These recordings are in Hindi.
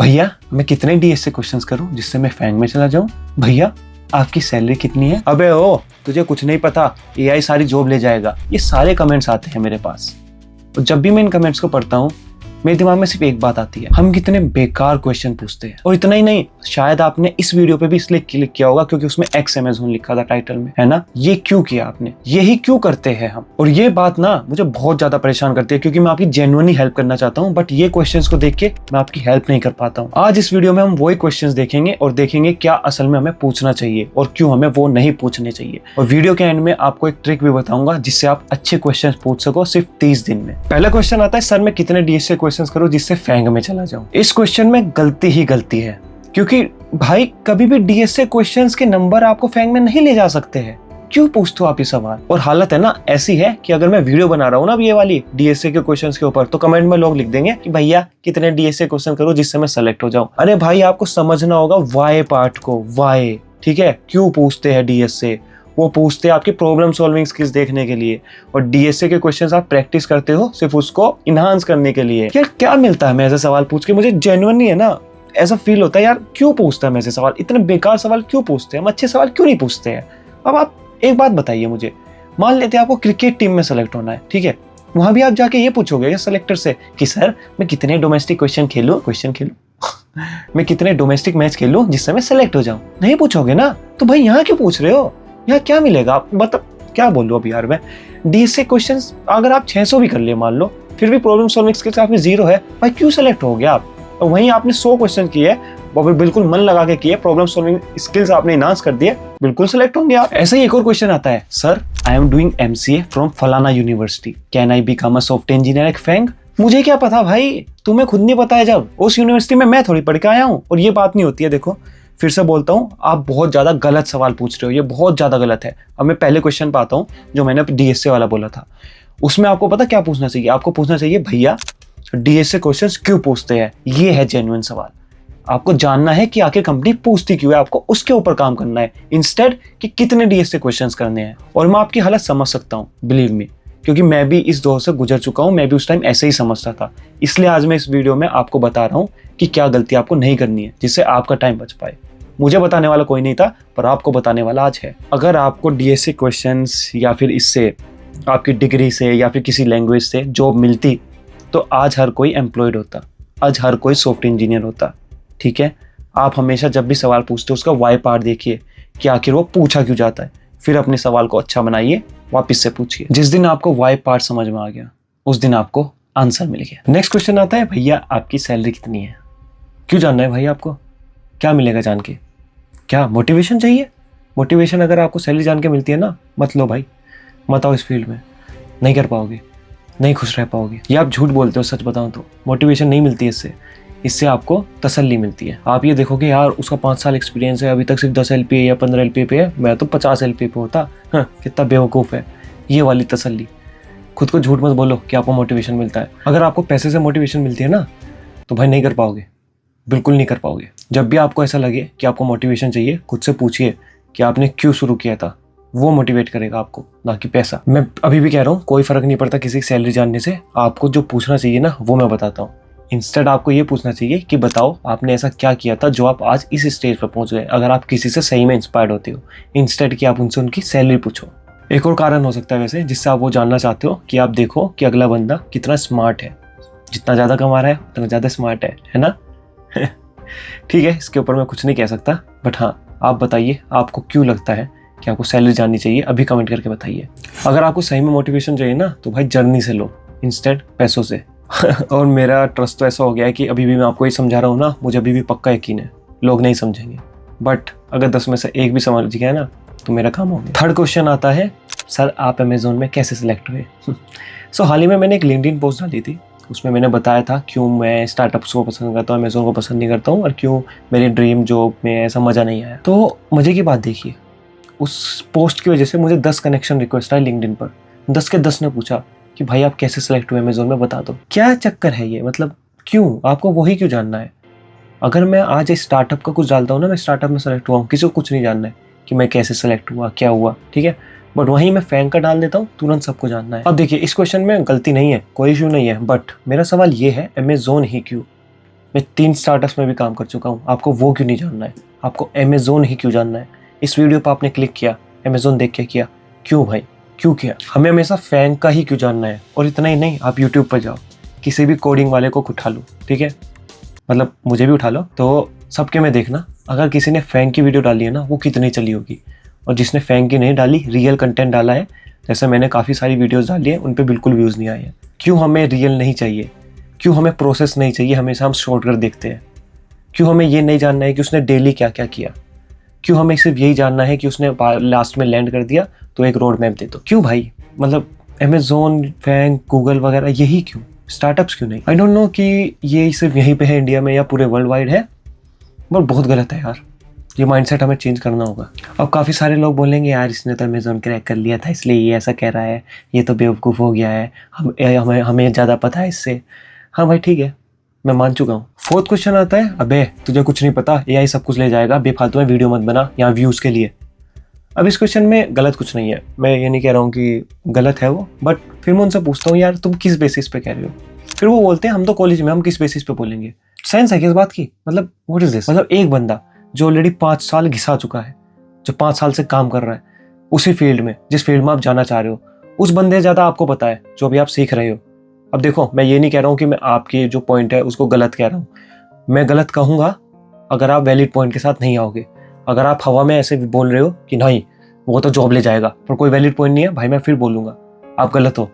भैया मैं कितने डीएसए क्वेश्चंस करूं जिससे मैं फैंग में चला जाऊं? भैया आपकी सैलरी कितनी है? अबे ओ तुझे कुछ नहीं पता, एआई सारी जॉब ले जाएगा। ये सारे कमेंट्स आते हैं मेरे पास और जब भी मैं इन कमेंट्स को पढ़ता हूँ मेरे दिमाग में सिर्फ एक बात आती है, हम कितने बेकार क्वेश्चन पूछते हैं। और इतना ही नहीं, शायद आपने इस वीडियो पे भी इसलिए क्लिक किया होगा क्योंकि उसमें एक्स अमेज़न लिखा था टाइटल में, है ना? ये क्यों किया आपने? यही क्यों करते हैं हम? और ये बात ना मुझे बहुत ज्यादा परेशान करती है क्योंकि मैं आपकी जेन्युइनली हेल्प करना चाहता हूँ, बट ये क्वेश्चंस को देख के मैं आपकी हेल्प नहीं कर पाता हूँ। आज इस वीडियो में हम वही क्वेश्चंस देखेंगे और देखेंगे क्या असल में हमें पूछना चाहिए और क्यों हमें वो नहीं पूछने चाहिए। और वीडियो के एंड में आपको एक ट्रिक भी बताऊंगा जिससे आप अच्छे क्वेश्चन पूछ सको सिर्फ 30 दिन में। पहला क्वेश्चन आता है, सर मैं कितने डीएसए क्वेश्चन करूँ जिससे फैंग में चला जाऊं? इस क्वेश्चन में गलती ही गलती है क्योंकि भाई कभी भी डीएसए क्वेश्चंस के नंबर आपको फैंग में नहीं ले जा सकते हैं। क्यों पूछते हो आप ये सवाल? और हालत है ना ऐसी है कि अगर मैं वीडियो बना रहा हूँ ना ये वाली डीएसए के क्वेश्चंस के ऊपर, तो कमेंट में लोग लिख देंगे कि भैया कितने डीएसए क्वेश्चन करो जिससे मैं सेलेक्ट हो जाऊं। अरे भाई आपको समझना होगा वाई पार्ट को, वाई, ठीक है? क्यों पूछते हैं डीएसए? वो पूछते हैं आपकी प्रॉब्लम सॉल्विंग स्किल्स देखने के लिए, और डीएसए के क्वेश्चंस आप प्रैक्टिस करते हो सिर्फ उसको इनहांस करने के लिए। यार क्या मिलता है मैं ऐसा सवाल पूछ के? मुझे जेन्युइन नहीं है ना, ऐसा फील होता है यार क्यों पूछता है मैं ऐसे सवाल, इतने बेकार सवाल क्यों पूछते हैं? हम अच्छे सवाल क्यों नहीं पूछते हैं? अब आप एक बात बताइए मुझे, मान लेते हैं आपको क्रिकेट टीम में सेलेक्ट होना है, ठीक है? वहां भी आप जाके ये पूछोगे सेलेक्टर से कि सर मैं कितने डोमेस्टिक क्वेश्चन खेलूं मैं कितने डोमेस्टिक मैच खेलूं जिससे मैं सेलेक्ट हो जाऊं? नहीं पूछोगे ना, तो भाई यहाँ क्यों पूछ रहे हो? यहाँ क्या मिलेगा? आप मतलब क्या बोलूं अब यार मैं। डीएसए क्वेश्चंस अगर आप 600 भी कर लिए मान लो, फिर भी प्रॉब्लम सॉल्विंग स्किल्स आपकी 0 है, भाई क्यों सेलेक्ट हो गया आप? और वहीं आपने 100 क्वेश्चन किए वो भी बिल्कुल मन लगा के किए, प्रॉब्लम सॉल्विंग स्किल्स आपने इनहांस कर दिए, बिल्कुल सेलेक्ट होंगे आप। ऐसा ही एक और क्वेश्चन आता है, sir I am doing MCA from फलाना university, can I become a software engineer at FAANG? मुझे क्या पता भाई, तुम्हें खुद नहीं पता है। जब उस यूनिवर्सिटी में मैं थोड़ी पढ़ के आया हूँ। और ये बात नहीं होती है। देखो फिर से बोलता हूँ, आप बहुत ज्यादा गलत सवाल पूछ रहे हो, ये बहुत ज्यादा गलत है। अब मैं पहले क्वेश्चन पे आता हूँ जो मैंने डीएसए वाला बोला था। उसमें आपको पता क्या पूछना चाहिए? आपको पूछना चाहिए भैया डीएसए क्वेश्चंस क्यों पूछते हैं? ये है जेन्युइन सवाल। आपको जानना है कि आखिर कंपनी पूछती क्यों है, आपको उसके ऊपर काम करना है इंस्टेड कि कितने डीएसए क्वेश्चंस करने हैं। और मैं आपकी हालत समझ सकता हूँ, बिलीव मी, क्योंकि मैं भी इस दौर से गुजर चुका हूँ। मैं भी उस टाइम ऐसे ही समझता था। इसलिए आज मैं इस वीडियो में आपको बता रहा हूँ कि क्या गलती आपको नहीं करनी है जिससे आपका टाइम बच पाए। मुझे बताने वाला कोई नहीं था, पर आपको बताने वाला आज है। अगर आपको डीएसए क्वेश्चंस या फिर इससे आपकी डिग्री से या फिर किसी लैंग्वेज से जॉब मिलती तो आज हर कोई एम्प्लॉयड होता, आज हर कोई सॉफ्टवेयर इंजीनियर होता, ठीक है? आप हमेशा जब भी सवाल पूछते हो उसका वाई पार्ट देखिए कि आखिर वो पूछा क्यों जाता है, फिर अपने सवाल को अच्छा बनाइए, वापस से पूछिए। जिस दिन आपको वाई पार्ट समझ में आ गया उस दिन आपको आंसर मिल गया। नेक्स्ट क्वेश्चन आता है, भैया आपकी सैलरी कितनी है? क्यों जानना है भाई आपको? क्या मिलेगा जान के? क्या मोटिवेशन चाहिए? मोटिवेशन अगर आपको सैलरी जान के मिलती है ना, मत लो भाई, मत आओ इस फील्ड में, नहीं कर पाओगे, नहीं खुश रह पाओगे। ये आप झूठ बोलते हो, सच बताऊं तो मोटिवेशन नहीं मिलती है इससे आपको तसल्ली मिलती है। आप ये देखोगे यार उसका 5 साल एक्सपीरियंस है, अभी तक सिर्फ 10 LPA या 15 LPA पे है, मैं तो 50 LPA पे होता। हाँ, कितना बेवकूफ़ है। ये वाली तसल्ली। खुद को झूठ मत बोलो कि आपको मोटिवेशन मिलता है। अगर आपको पैसे से मोटिवेशन मिलती है ना तो भाई नहीं कर पाओगे, बिल्कुल नहीं कर पाओगे। जब भी आपको ऐसा लगे कि आपको मोटिवेशन चाहिए, खुद से पूछिए कि आपने क्यों शुरू किया था। वो मोटिवेट करेगा आपको, ना कि पैसा। मैं अभी भी कह रहा हूँ, कोई फर्क नहीं पड़ता किसी की सैलरी जानने से। आपको जो पूछना चाहिए ना वो मैं बताता हूँ। इंस्टेड आपको ये पूछना चाहिए कि बताओ आपने ऐसा क्या किया था जो आप आज इस स्टेज पर पहुंच गए। अगर आप किसी से सही में इंस्पायर्ड होते हो, इंस्टेड कि आप उनसे उनकी सैलरी पूछो। एक और कारण हो सकता है वैसे जिससे आप वो जानना चाहते हो कि आप देखो कि अगला बंदा कितना स्मार्ट है। जितना ज़्यादा कमा रहा है उतना ज़्यादा स्मार्ट है ना? ठीक है, इसके ऊपर मैं कुछ नहीं कह सकता, बट हाँ आप बताइए आपको क्यों लगता है कि आपको सैलरी जाननी चाहिए। अभी कमेंट करके बताइए। अगर आपको सही में मोटिवेशन चाहिए ना तो भाई जर्नी से लो इंस्टेड पैसों से। और मेरा ट्रस्ट तो ऐसा हो गया है कि अभी भी मैं आपको ये समझा रहा हूँ ना, मुझे अभी भी पक्का यकीन है लोग नहीं समझेंगे, बट अगर 10 में से 1 भी समझ गया ना तो मेरा काम हो गया। थर्ड क्वेश्चन आता है, सर आप अमेज़न में कैसे सिलेक्ट हुए? सो हाल ही में मैंने एक लिंक्डइन पोस्ट डाली थी, उसमें मैंने बताया था क्यों मैं स्टार्टअप्स को पसंद करता हूँ, अमेज़न को पसंद नहीं करता हूँ, और क्यों मेरी ड्रीम जॉब में ऐसा मज़ा नहीं आया। तो मज़े की बात देखिए, उस पोस्ट की वजह से मुझे 10 कनेक्शन रिक्वेस्ट आए लिंक्डइन पर। 10 के 10 ने पूछा कि भाई आप कैसे सेलेक्ट हुए अमेज़न में, बता दो। क्या चक्कर है ये? मतलब क्यों आपको वही क्यों जानना है? अगर मैं आज स्टार्टअप का कुछ डालता हूँ ना, मैं स्टार्टअप में सेलेक्ट हुआ हूँ, किसी को कुछ नहीं जानना है कि मैं कैसे सेलेक्ट हुआ, क्या हुआ, ठीक है? बट वहीं मैं फैंग का डाल देता हूँ, तुरंत सबको जानना है। अब देखिए इस क्वेश्चन में गलती नहीं है, कोई इशू नहीं है, बट मेरा सवाल ये है अमेज़न ही क्यों? मैं 3 स्टार्टअप्स में भी काम कर चुका हूँ। आपको वो क्यों नहीं जानना है? आपको अमेज़न ही क्यों जानना है? इस वीडियो पर आपने क्लिक किया, अमेज़न देख के किया, क्यों भाई, क्यों किया? हमें हमेशा फैंग का ही क्यों जानना है? और इतना ही नहीं, आप यूट्यूब पर जाओ, किसी भी कोडिंग वाले को उठा लो, ठीक है, मतलब मुझे भी उठा लो, तो सबके में देखना, अगर किसी ने फैंग की वीडियो डाली है ना, वो कितनी चली होगी। और जिसने फैंग की नहीं डाली, रियल कंटेंट डाला है, जैसे मैंने काफ़ी सारी वीडियोस डाली है, उन पे बिल्कुल व्यूज़ नहीं आए हैं। क्यों हमें रियल नहीं चाहिए? क्यों हमें प्रोसेस नहीं चाहिए? हमेशा हम शॉर्टकट देखते हैं। क्यों हमें ये नहीं जानना है कि उसने डेली क्या क्या किया? क्यों हमें सिर्फ यही जानना है कि उसने लास्ट में लैंड कर दिया तो एक रोड मैप दे दो? क्यों भाई? मतलब अमेज़न, फैंग, गूगल वगैरह, यही क्यों? स्टार्टअप्स क्यों नहीं? आई डोंट नो कि ये सिर्फ यहीं पे है इंडिया में या पूरे वर्ल्ड वाइड है, बट बहुत गलत है यार। ये माइंडसेट हमें चेंज करना होगा। अब काफ़ी सारे लोग बोलेंगे यार इसने तो अमेज़न क्रैक कर लिया था इसलिए ये ऐसा कह रहा है, ये तो बेवकूफ़ हो गया है, हमें ज़्यादा पता है इससे। हाँ भाई ठीक है, मैं मान चुका हूँ। 4th क्वेश्चन आता है, अबे तुझे कुछ नहीं पता, एआई सब कुछ ले जाएगा, बेफालतू में वीडियो मत बना यहाँ व्यूज़ के लिए। अब इस क्वेश्चन में गलत कुछ नहीं है, मैं ये नहीं कह रहा हूँ कि गलत है वो, बट फिर मैं उनसे पूछता हूँ यार तुम किस बेसिस पे कह रहे हो? फिर वो बोलते हैं हम तो कॉलेज में, हम किस बेसिस पे बोलेंगे? सेंस है कि इस बात की? मतलब व्हाट इज दिस? मतलब एक बंदा जो ऑलरेडी 5 साल घिसा चुका है, जो 5 साल से काम कर रहा है उसी फील्ड में, जिस फील्ड में आप जाना चाह रहे हो, उस बंदे से ज़्यादा आपको पता है जो अभी आप सीख रहे हो। अब देखो, मैं ये नहीं कह रहा हूँ कि मैं आपकी जो पॉइंट है उसको गलत कह रहा हूँ, मैं गलत कहूँगा अगर आप वैलिड पॉइंट के साथ नहीं आओगे। अगर आप हवा में ऐसे बोल रहे हो कि नहीं वो तो जॉब ले जाएगा, पर कोई वैलिड पॉइंट नहीं है, भाई मैं फिर बोलूँगा आप गलत हो,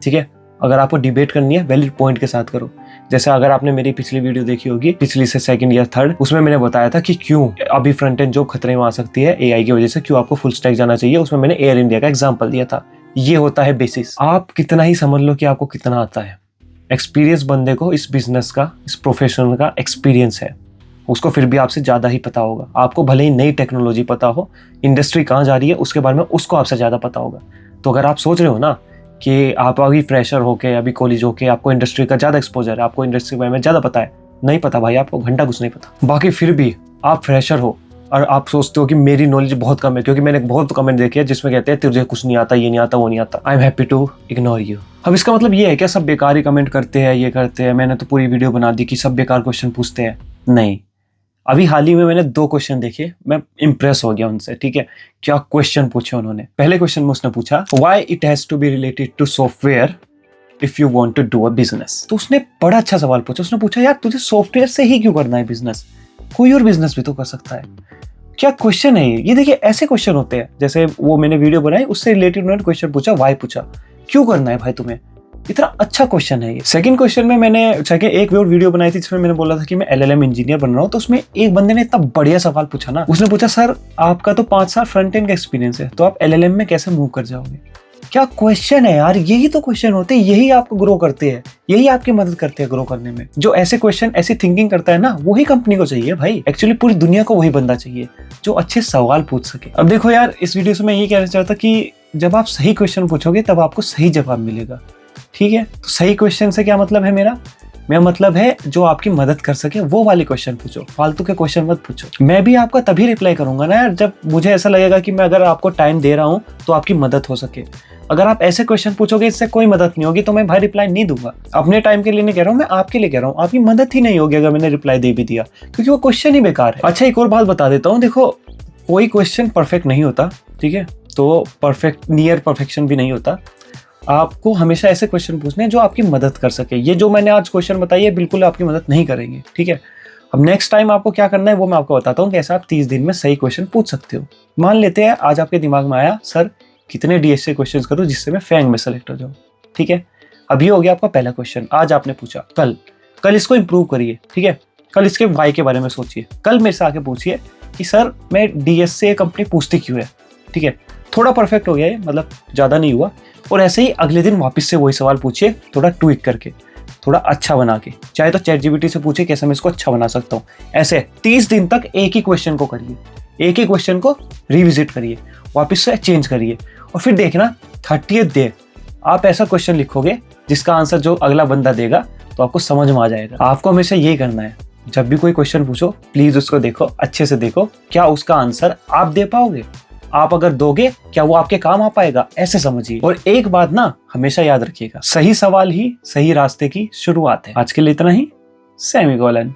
ठीक है? अगर आपको डिबेट करनी है वैलिड पॉइंट के साथ करो। जैसे अगर आपने मेरी पिछली वीडियो देखी होगी, पिछली से 2nd या 3rd, उसमें मैंने बताया था कि क्यों अभी फ्रंट एंड जॉब खतरे में आ सकती है एआई की वजह से, क्यों आपको फुल स्टैक जाना चाहिए। उसमें मैंने एयर इंडिया का एग्जांपल दिया था। ये होता है बेसिस। आप कितना ही समझ लो कि आपको कितना आता है, एक्सपीरियंस बंदे को इस बिजनेस का, इस प्रोफेशन का एक्सपीरियंस है, उसको फिर भी आपसे ज़्यादा ही पता होगा। आपको भले ही नई टेक्नोलॉजी पता हो, इंडस्ट्री कहाँ जा रही है उसके बारे में उसको आपसे ज़्यादा पता होगा। तो अगर आप सोच रहे हो ना कि आप अभी फ्रेशर होके, अभी कॉलेज होके आपको इंडस्ट्री का ज़्यादा एक्सपोजर है, आपको इंडस्ट्री के बारे में ज़्यादा पता है, नहीं पता भाई, आपको घंटा कुछ नहीं पता। बाकी फिर भी आप फ्रेशर हो और आप सोचते हो कि मेरी नॉलेज बहुत कम है, क्योंकि मैंने बहुत कमेंट देखे हैं जिसमें कहते हैं तुझे कुछ नहीं आता, ये नहीं आता, वो नहीं आता। I am happy to ignore you. अब इसका मतलब ये है क्या सब बेकार ही कमेंट करते हैं, ये करते हैं? मैंने तो पूरी वीडियो बना दी कि सब बेकार क्वेश्चन पूछते हैं। नहीं, अभी हाल ही में मैंने 2 क्वेश्चन देखे, मैं इंप्रेस हो गया उनसे, ठीक है? क्या क्वेश्चन पूछे उन्होंने। पहले क्वेश्चन में उसने पूछा why it has to be related to software if you want to do a business. तो उसने बड़ा अच्छा सवाल पूछा। उसने पूछा यार तुझे सॉफ्टवेयर से ही क्यों करना है बिजनेस? कोई और बिजनेस भी तो कर सकता है। क्या क्वेश्चन है ये? देखिए ऐसे क्वेश्चन होते हैं, जैसे वो मैंने वीडियो बनाई उससे रिलेटेड उन्होंने क्वेश्चन पूछा, व्हाई पूछा, क्यों करना है भाई तुम्हें? इतना अच्छा क्वेश्चन है ये। 2nd क्वेश्चन में मैंने एक और वीडियो बनाई थी जिसमें मैंने बोला था कि मैं LLM इंजीनियर बन रहा हूँ, तो उसमें एक बंदे ने इतना बढ़िया सवाल पूछा ना। उसने पूछा सर आपका तो 5 साल फ्रंट एंड का एक्सपीरियंस है, तो आप LLM में कैसे मूव कर जाओगे? क्या क्वेश्चन है यार, यही तो क्वेश्चन होते हैं, यही आपको ग्रो करते हैं, यही आपकी मदद करते हैं ग्रो करने में। जो ऐसे क्वेश्चन, ऐसी थिंकिंग करता है ना, वही कंपनी को चाहिए भाई। एक्चुअली पूरी दुनिया को वही बंदा चाहिए जो अच्छे सवाल पूछ सके। अब देखो यार, इस वीडियो से मैं ये कहना चाहता कि जब आप सही क्वेश्चन पूछोगे तब आपको सही जवाब मिलेगा, ठीक है? तो सही क्वेश्चन से क्या मतलब है मेरा मतलब है जो आपकी मदद कर सके वो वाले क्वेश्चन पूछो, फालतू के क्वेश्चन मत पूछो। मैं भी आपका तभी रिप्लाई करूंगा ना यार जब मुझे ऐसा लगेगा कि मैं अगर आपको टाइम दे रहा हूं तो आपकी मदद हो सके। अगर आप ऐसे क्वेश्चन पूछोगे इससे कोई मदद नहीं होगी तो मैं भाई रिप्लाई नहीं दूंगा। अपने टाइम के लिए नहीं कह रहा हूँ, मैं आपके लिए कह रहा हूँ। आपकी मदद ही नहीं होगी अगर मैंने रिप्लाई दे भी दिया, क्योंकि वो क्वेश्चन ही बेकार है। अच्छा, एक और बात बता देता हूँ, देखो कोई क्वेश्चन परफेक्ट नहीं होता, ठीक है? तो परफेक्ट, नियर परफेक्शन भी नहीं होता। आपको हमेशा ऐसे क्वेश्चन पूछने हैं जो आपकी मदद कर सके। ये जो मैंने आज क्वेश्चन बताई है बिल्कुल आपकी मदद नहीं करेंगे, ठीक है? अब नेक्स्ट टाइम आपको क्या करना है वो मैं आपको बताता हूँ, कैसे आप 30 दिन में सही क्वेश्चन पूछ सकते हो। मान लेते हैं आज आपके दिमाग में आया सर कितने DSA क्वेश्चन करूँ जिससे मैं फैंग में सेलेक्ट हो जाऊँ, ठीक है? अब ये हो गया आपका पहला क्वेश्चन। आज आपने पूछा, कल इसको इंप्रूव करिए, ठीक है? कल इसके वाई के बारे में सोचिए। कल मेरे से आके पूछिए कि सर मैं DSA कंपनी पूछती क्यों है, ठीक है? थोड़ा परफेक्ट हो गया है, मतलब ज़्यादा नहीं हुआ। और ऐसे ही अगले दिन वापस से वही सवाल पूछिए, थोड़ा ट्विक करके, थोड़ा अच्छा बना के। चाहे तो ChatGPT से पूछिए कैसे मैं इसको अच्छा बना सकता हूँ। ऐसे 30 दिन तक एक ही क्वेश्चन को करिए, एक ही क्वेश्चन को रिविजिट करिए, वापस से चेंज करिए, और फिर देखना 30th डे आप ऐसा क्वेश्चन लिखोगे जिसका आंसर जो अगला बंदा देगा तो आपको समझ में आ जाएगा। आपको हमेशा यही करना है, जब भी कोई क्वेश्चन पूछो प्लीज उसको देखो, अच्छे से देखो, क्या उसका आंसर आप दे पाओगे? आप अगर दोगे क्या वो आपके काम आ पाएगा? ऐसे समझिए। और एक बात ना हमेशा याद रखिएगा, सही सवाल ही सही रास्ते की शुरुआत है। आज के लिए इतना ही। सेमीकोलन।